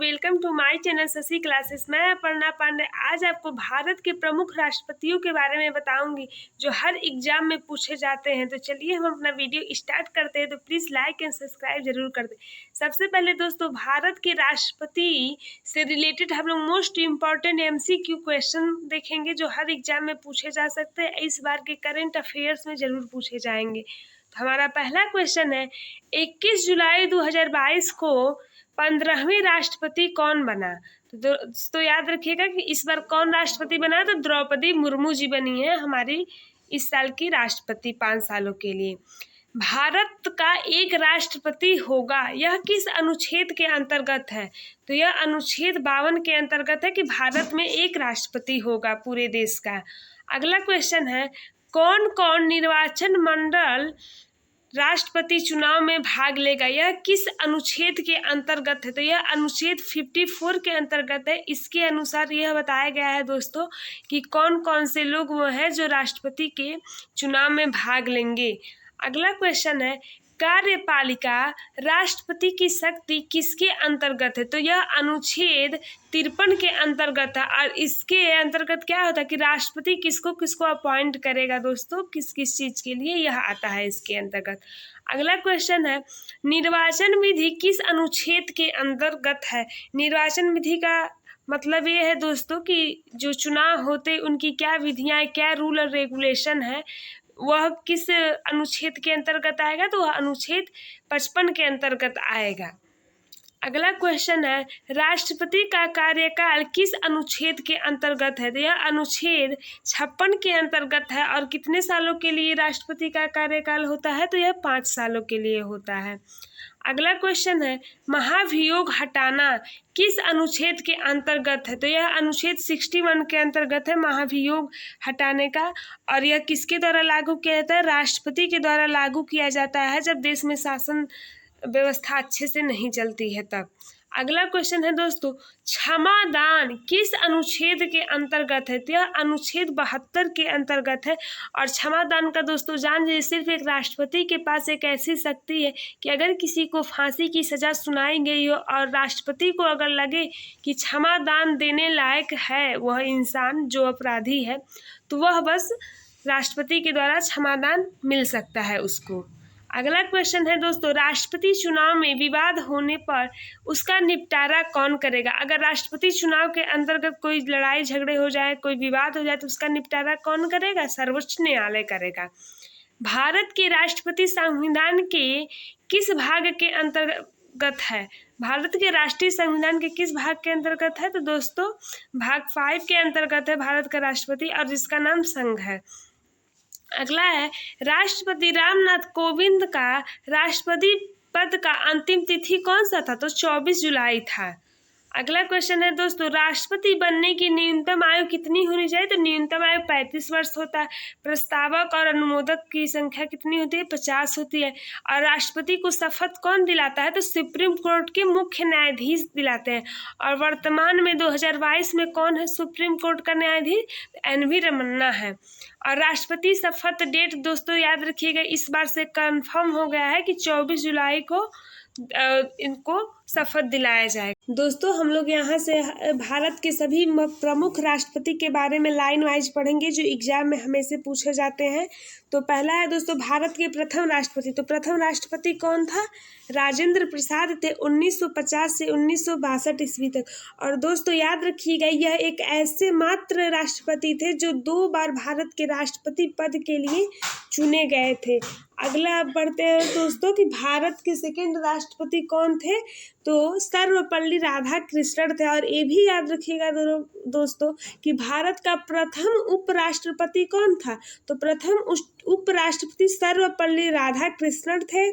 Welcome to my channel Shashi classes. मैं अपर्णा पांडे आज आपको भारत के प्रमुख राष्ट्रपतियों के बारे में बताऊंगी जो हर एग्जाम में पूछे जाते हैं। तो चलिए हम अपना वीडियो स्टार्ट करते हैं। तो प्लीज़ लाइक एंड सब्सक्राइब जरूर कर दें। सबसे पहले दोस्तों, भारत के राष्ट्रपति से रिलेटेड हम लोग मोस्ट इम्पॉर्टेंट MCQ क्वेश्चन देखेंगे जो हर एग्जाम में पूछे जा सकते हैं। इस बार के करंट अफेयर्स में जरूर पूछे जाएंगे। तो हमारा पहला क्वेश्चन है, 21 जुलाई 2022 को 15वें राष्ट्रपति कौन बना? तो दोस्तों याद रखिएगा कि इस बार कौन राष्ट्रपति बना? तो द्रौपदी मुर्मू जी बनी है हमारी इस साल की राष्ट्रपति 5 सालों के लिए। भारत का एक राष्ट्रपति होगा, यह किस अनुच्छेद के अंतर्गत है? तो यह अनुच्छेद 52 के अंतर्गत है कि भारत में एक राष्ट्रपति होगा पूरे देश का। अगला क्वेश्चन है, कौन कौन निर्वाचन मंडल राष्ट्रपति चुनाव में भाग लेगा? यह किस अनुच्छेद के अंतर्गत है? तो यह अनुच्छेद 54 के अंतर्गत है। इसके अनुसार यह बताया गया है दोस्तों कि कौन कौन से लोग वो हैं जो राष्ट्रपति के चुनाव में भाग लेंगे। अगला क्वेश्चन है, कार्यपालिका राष्ट्रपति की शक्ति किसके अंतर्गत है? तो यह अनुच्छेद 53 के अंतर्गत है। और इसके अंतर्गत क्या होता है कि राष्ट्रपति किसको किसको अपॉइंट करेगा दोस्तों, किस किस चीज के लिए, यह आता है इसके अंतर्गत। अगला क्वेश्चन है, निर्वाचन विधि किस अनुच्छेद के अंतर्गत है? निर्वाचन विधि का मतलब ये है दोस्तों कि जो चुनाव होते उनकी क्या विधियां, क्या रूल और रेगुलेशन है, वह किस अनुच्छेद के अंतर्गत आएगा? तो वह अनुच्छेद 55 के अंतर्गत आएगा। अगला क्वेश्चन है, राष्ट्रपति का कार्यकाल किस अनुच्छेद के अंतर्गत है? तो यह अनुच्छेद 56 के अंतर्गत है। और कितने सालों के लिए राष्ट्रपति का कार्यकाल होता है? तो यह 5 सालों के लिए होता है। अगला क्वेश्चन है, महाभियोग हटाना किस अनुच्छेद के अंतर्गत है? तो यह अनुच्छेद 61 के अंतर्गत है महाभियोग हटाने का। और यह किसके द्वारा लागू किया जाता है? राष्ट्रपति के द्वारा लागू किया जाता है जब देश में शासन व्यवस्था अच्छे से नहीं चलती है तब। अगला क्वेश्चन है दोस्तों, क्षमादान किस अनुच्छेद के अंतर्गत है? तो यह अनुच्छेद 72 के अंतर्गत है। और क्षमादान का दोस्तों जान लीजिए, सिर्फ एक राष्ट्रपति के पास एक ऐसी शक्ति है कि अगर किसी को फांसी की सजा सुनाई गई हो और राष्ट्रपति को अगर लगे कि क्षमादान देने लायक है वह इंसान जो अपराधी है, तो वह बस राष्ट्रपति के द्वारा क्षमादान मिल सकता है उसको। अगला क्वेश्चन है दोस्तों, राष्ट्रपति चुनाव में विवाद होने पर उसका निपटारा कौन करेगा? अगर राष्ट्रपति चुनाव के अंतर्गत कोई लड़ाई झगड़े हो जाए, कोई विवाद हो जाए, तो उसका निपटारा कौन करेगा? सर्वोच्च न्यायालय करेगा। भारत के राष्ट्रपति संविधान के किस भाग के अंतर्गत है? भारत के राष्ट्रीय संविधान के किस भाग के अंतर्गत है? तो दोस्तों भाग 5 के अंतर्गत है भारत का राष्ट्रपति, और जिसका नाम संघ है। अगला है, राष्ट्रपति रामनाथ कोविंद का राष्ट्रपति पद का अंतिम तिथि कौन सा था? तो 24 जुलाई था। अगला क्वेश्चन है दोस्तों, राष्ट्रपति बनने की न्यूनतम आयु कितनी होनी चाहिए? तो न्यूनतम आयु 35 वर्ष होता है। प्रस्तावक और अनुमोदक की संख्या कितनी होती है? 50 होती है। और राष्ट्रपति को शपथ कौन दिलाता है? तो सुप्रीम कोर्ट के मुख्य न्यायाधीश दिलाते हैं। और वर्तमान में 2022 में कौन है सुप्रीम कोर्ट का न्यायाधीश? NV रमन्ना है। और राष्ट्रपति शपथ डेट दोस्तों याद रखिएगा, इस बार से कंफर्म हो गया है कि 24 जुलाई को इनको शपथ दिलाया जाएगा। दोस्तों हम लोग यहाँ से भारत के सभी प्रमुख राष्ट्रपति के बारे में लाइन वाइज पढ़ेंगे जो एग्जाम में हमेशा पूछे जाते हैं। तो पहला है दोस्तों, भारत के प्रथम राष्ट्रपति। तो प्रथम राष्ट्रपति कौन था? राजेंद्र प्रसाद थे, 1950 से 1962 ईस्वी तक। और दोस्तों याद रखिएगा, यह एक ऐसे मात्र राष्ट्रपति थे जो 2 बार भारत के राष्ट्रपति पद के लिए चुने गए थे। अगला बढ़ते हैं दोस्तों कि भारत के सेकेंड राष्ट्रपति कौन थे? तो सर्वपल्ली राधाकृष्णन थे। और ये भी याद रखिएगा दोस्तों कि भारत का प्रथम उपराष्ट्रपति कौन था? तो प्रथम उपराष्ट्रपति सर्वपल्ली राधाकृष्णन थे।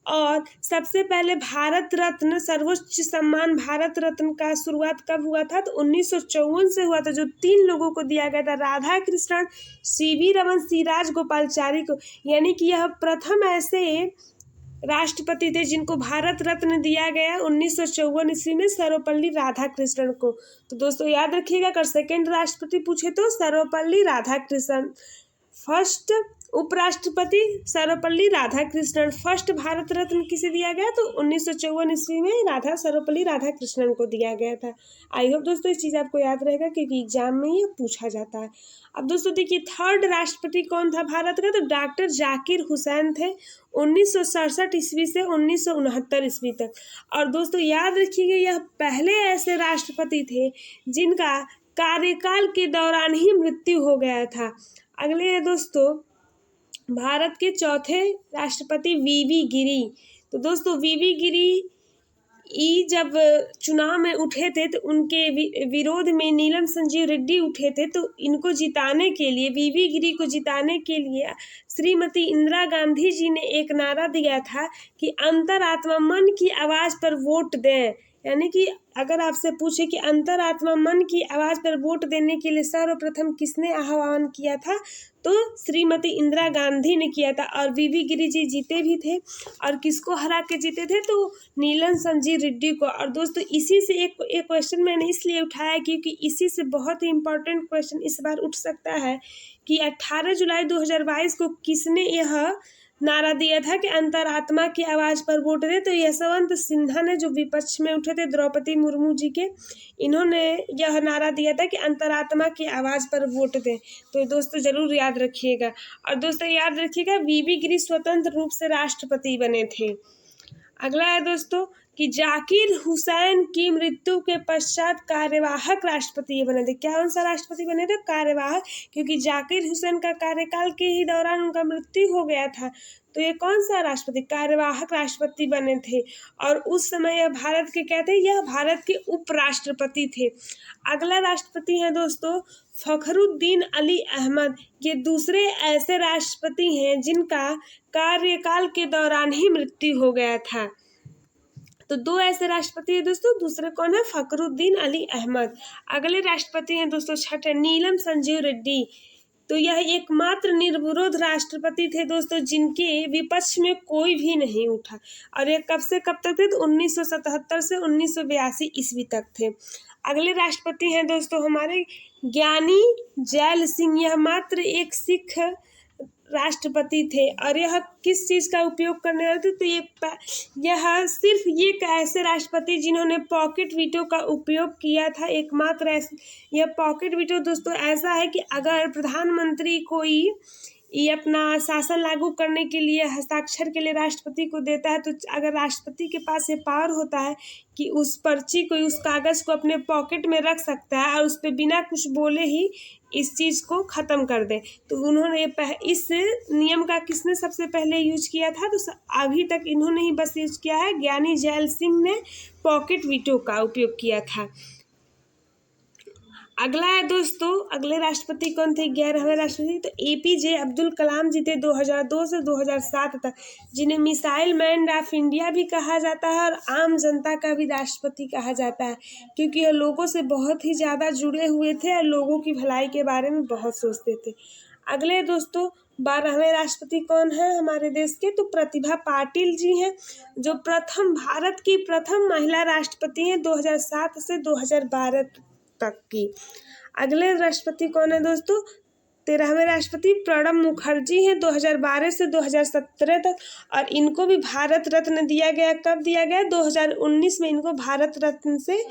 और सबसे पहले भारत रत्न, सर्वोच्च सम्मान भारत रत्न का शुरुआत कब हुआ था? तो 1954 से हुआ था, जो 3 लोगों को दिया गया था, राधाकृष्णन, CV रमन, सी राजगोपालाचारी को। यानी कि यह प्रथम ऐसे राष्ट्रपति थे जिनको भारत रत्न दिया गया 1954 ईस्वी में सर्वपल्ली राधाकृष्णन को। तो दोस्तों याद रखिएगा, अगर सेकेंड राष्ट्रपति पूछे तो सर्वपल्ली राधाकृष्णन। फर्स्ट उपराष्ट्रपति सर्वपल्ली राधाकृष्णन। फर्स्ट भारत रत्न किसे दिया गया? तो 1954 ईस्वी में सर्वपल्ली राधाकृष्णन को दिया गया था। आई होप दोस्तों इस चीज़ आपको याद रहेगा क्योंकि एग्जाम में ये पूछा जाता है। अब दोस्तों देखिए थर्ड राष्ट्रपति कौन था भारत का? तो डॉक्टर जाकिर हुसैन थे 1967 ईस्वी से 1969 ईस्वी तक। और दोस्तों याद रखिएगा यह पहले ऐसे राष्ट्रपति थे जिनका कार्यकाल के दौरान ही मृत्यु हो गया था। अगले है दोस्तों भारत के चौथे राष्ट्रपति वीवी गिरी। तो दोस्तों वीवी गिरी जब चुनाव में उठे थे तो उनके विरोध में नीलम संजीव रेड्डी उठे थे। तो इनको जिताने के लिए, वीवी गिरी को जिताने के लिए श्रीमती इंदिरा गांधी जी ने एक नारा दिया था कि अंतरात्मा मन की आवाज़ पर वोट दें। यानी कि अगर आपसे पूछे कि अंतरात्मा मन की आवाज़ पर वोट देने के लिए सर्वप्रथम किसने आह्वान किया था? तो श्रीमती इंदिरा गांधी ने किया था। और वीवी गिरी जी जीते भी थे। और किसको हरा के जीते थे? तो नीलम संजीव रेड्डी को। और दोस्तों इसी से एक क्वेश्चन मैंने इसलिए उठाया क्योंकि इसी से बहुत ही इम्पोर्टेंट क्वेश्चन इस बार उठ सकता है कि 18 जुलाई 2022 को किसने यह नारा दिया था कि अंतरात्मा की आवाज़ पर वोट दे? तो यशवंत सिन्हा ने, जो विपक्ष में उठे थे द्रौपदी मुर्मू जी के, इन्होंने यह नारा दिया था कि अंतरात्मा की आवाज़ पर वोट दें। तो दोस्तों ज़रूर याद रखिएगा। और दोस्तों याद रखिएगा वीवी गिरी स्वतंत्र रूप से राष्ट्रपति बने थे। अगला है दोस्तों कि जाकिर हुसैन की मृत्यु के पश्चात कार्यवाहक राष्ट्रपति बने थे। कौन सा राष्ट्रपति बने थे? कार्यवाहक, क्योंकि जाकिर हुसैन का कार्यकाल के ही दौरान उनका मृत्यु हो गया था। तो ये कौन सा राष्ट्रपति? कार्यवाहक राष्ट्रपति बने थे। और उस समय यह भारत के क्या थे? यह भारत के उपराष्ट्रपति थे। अगला राष्ट्रपति है दोस्तों फखरुद्दीन अली अहमद। ये दूसरे ऐसे राष्ट्रपति हैं जिनका कार्यकाल के दौरान ही मृत्यु हो गया था। तो दो ऐसे राष्ट्रपति हैं दोस्तों। दूसरे कौन है? फखरुद्दीन अली अहमद। अगले राष्ट्रपति हैं दोस्तों छठे नीलम संजीव रेड्डी। तो यह एकमात्र निर्विरोध राष्ट्रपति थे दोस्तों जिनके विपक्ष में कोई भी नहीं उठा। और ये कब से कब तक थे? तो 1977 से 1982 ईस्वी तक थे। अगले राष्ट्रपति हैं दोस्तों हमारे ज्ञानी जैल सिंह। यह मात्र एक सिख राष्ट्रपति थे। और यह किस चीज़ का उपयोग करने वाले थे? तो यह सिर्फ ये ऐसे राष्ट्रपति जिन्होंने पॉकेट वीटो का उपयोग किया था, एकमात्र ऐसे। यह पॉकेट वीटो दोस्तों ऐसा है कि अगर प्रधानमंत्री कोई ये अपना शासन लागू करने के लिए हस्ताक्षर के लिए राष्ट्रपति को देता है, तो अगर राष्ट्रपति के पास ये पावर होता है कि उस पर्ची को, उस कागज़ को अपने पॉकेट में रख सकता है और उस पर बिना कुछ बोले ही इस चीज़ को ख़त्म कर दे। तो उन्होंने इस नियम का किसने सबसे पहले यूज किया था? तो अभी तक इन्होंने ही बस यूज किया है। ज्ञानी जैल सिंह ने पॉकेट वीटो का उपयोग किया था। अगला है दोस्तों, अगले राष्ट्रपति कौन थे? 11वें राष्ट्रपति तो APJ अब्दुल कलाम जी थे 2002 से 2007 तक, जिन्हें मिसाइल मैन ऑफ इंडिया भी कहा जाता है और आम जनता का भी राष्ट्रपति कहा जाता है, क्योंकि ये लोगों से बहुत ही ज़्यादा जुड़े हुए थे और लोगों की भलाई के बारे में बहुत सोचते थे। अगले दोस्तों 12वें राष्ट्रपति कौन है हमारे देश के? तो प्रतिभा पाटिल जी हैं, जो भारत की प्रथम महिला राष्ट्रपति हैं 2007 से 2012 तक की। अगले राष्ट्रपति कौन है दोस्तों? 13वें राष्ट्रपति प्रणब मुखर्जी हैं 2012 से 2017 तक। और इनको भी भारत रत्न दिया गया। कब दिया गया? 2019 में इनको भारत रत्न से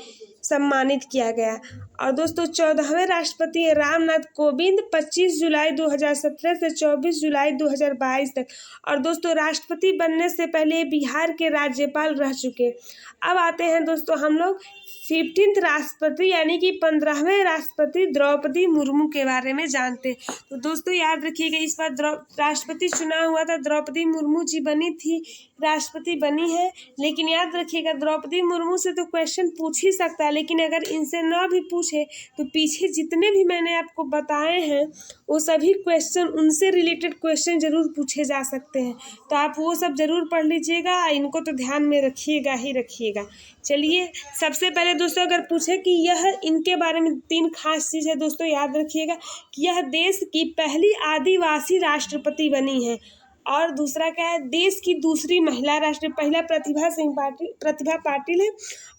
सम्मानित किया गया। और दोस्तों 14वें राष्ट्रपति है रामनाथ कोविंद 25 जुलाई 2017 से 24 जुलाई 2022 तक। और दोस्तों राष्ट्रपति बनने से पहले बिहार के राज्यपाल रह चुके। अब आते हैं दोस्तों हम लोग 15th राष्ट्रपति यानी कि 15वें राष्ट्रपति द्रौपदी मुर्मू के बारे में जानते हैं। तो दोस्तों याद रखिएगा इस बार राष्ट्रपति चुनाव हुआ था, द्रौपदी मुर्मू जी बनी थी, राष्ट्रपति बनी है। लेकिन याद रखिएगा द्रौपदी मुर्मू से तो क्वेश्चन पूछ ही सकता है, लेकिन अगर इनसे ना भी पूछे तो पीछे जितने भी मैंने आपको बताए हैं वो सभी क्वेश्चन, उनसे रिलेटेड क्वेश्चन जरूर पूछे जा सकते हैं। तो आप वो सब जरूर पढ़ लीजिएगा, इनको तो ध्यान में रखिएगा ही रखिएगा। चलिए सबसे पहले दोस्तों अगर पूछे कि यह इनके बारे में 3 खास चीज़ है दोस्तों, याद रखिएगा कि यह देश की पहली आदिवासी राष्ट्रपति बनी है। और दूसरा क्या है, देश की दूसरी महिला राष्ट्रपति, पहला प्रतिभा पाटिल है,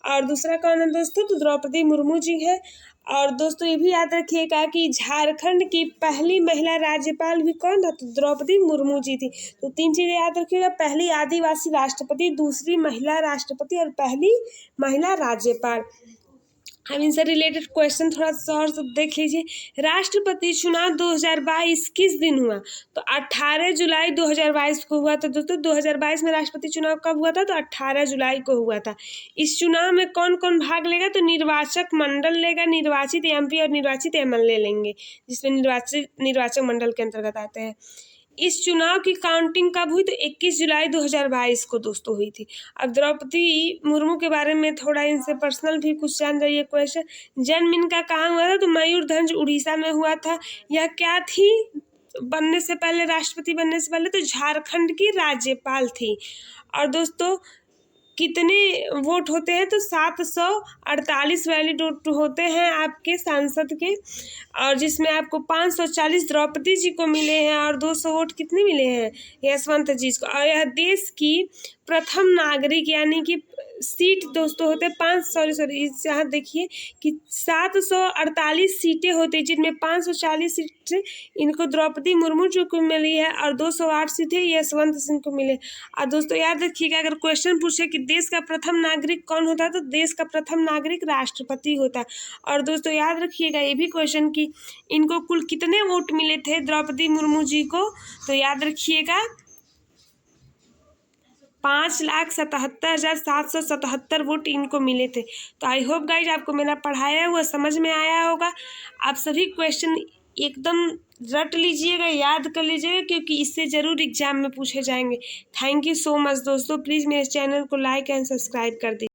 और दूसरा कौन है दोस्तों, तो द्रौपदी मुर्मू जी है। और दोस्तों ये भी याद रखिएगा कि झारखंड की पहली महिला राज्यपाल भी कौन था, तो द्रौपदी मुर्मू जी थी। तो 3 चीज़ें याद रखिएगा, पहली आदिवासी राष्ट्रपति, दूसरी महिला राष्ट्रपति और पहली महिला राज्यपाल। अब इनसे रिलेटेड क्वेश्चन थोड़ा सा और देख लीजिए। राष्ट्रपति चुनाव 2022 किस दिन हुआ, तो 18 जुलाई 2022 को हुआ था। दोस्तों 2022 में राष्ट्रपति चुनाव कब हुआ था, तो 18 जुलाई को हुआ था। इस चुनाव में कौन कौन भाग लेगा, तो निर्वाचक मंडल लेगा, निर्वाचित एमपी और निर्वाचित एमएलए लेंगे, जिसमें निर्वाचक मंडल के अंतर्गत आते हैं। इस चुनाव की काउंटिंग कब हुई, तो 21 जुलाई 2022 को दोस्तों हुई थी। अब द्रौपदी मुर्मू के बारे में थोड़ा इनसे पर्सनल भी कुछ जान जाइए क्वेश्चन। जन्म इनका कहाँ हुआ था, तो मयूरभंज उड़ीसा में हुआ था। यह क्या थी बनने से पहले, राष्ट्रपति बनने से पहले, तो झारखंड की राज्यपाल थी। और दोस्तों कितने वोट होते हैं, तो 748 वैलिड वोट होते हैं आपके सांसद के, और जिसमें आपको 540 द्रौपदी जी को मिले हैं और 200 वोट कितने मिले हैं, यशवंत जी को। और यह देश की प्रथम नागरिक, यानी कि सीट दोस्तों होते हैं इस यहाँ देखिए कि 748 सीटें होती हैं, जिनमें 540 सीटें इनको द्रौपदी मुर्मू जी को मिली है और 208 सीटें यशवंत सिंह को मिले। और दोस्तों याद रखिएगा, अगर क्वेश्चन पूछे कि देश का प्रथम नागरिक कौन होता है, तो देश का प्रथम नागरिक राष्ट्रपति होता है। और दोस्तों याद रखिएगा ये भी क्वेश्चन कि इनको कुल कितने वोट मिले थे द्रौपदी मुर्मू जी को, तो याद रखिएगा 5,77,777 वोट इनको मिले थे। तो आई होप गाइज आपको मेरा पढ़ाया हुआ समझ में आया होगा। आप सभी क्वेश्चन एकदम रट लीजिएगा, याद कर लीजिएगा, क्योंकि इससे ज़रूर एग्जाम में पूछे जाएंगे। थैंक यू सो मच दोस्तों। प्लीज़ मेरे चैनल को लाइक एंड सब्सक्राइब कर दीजिए।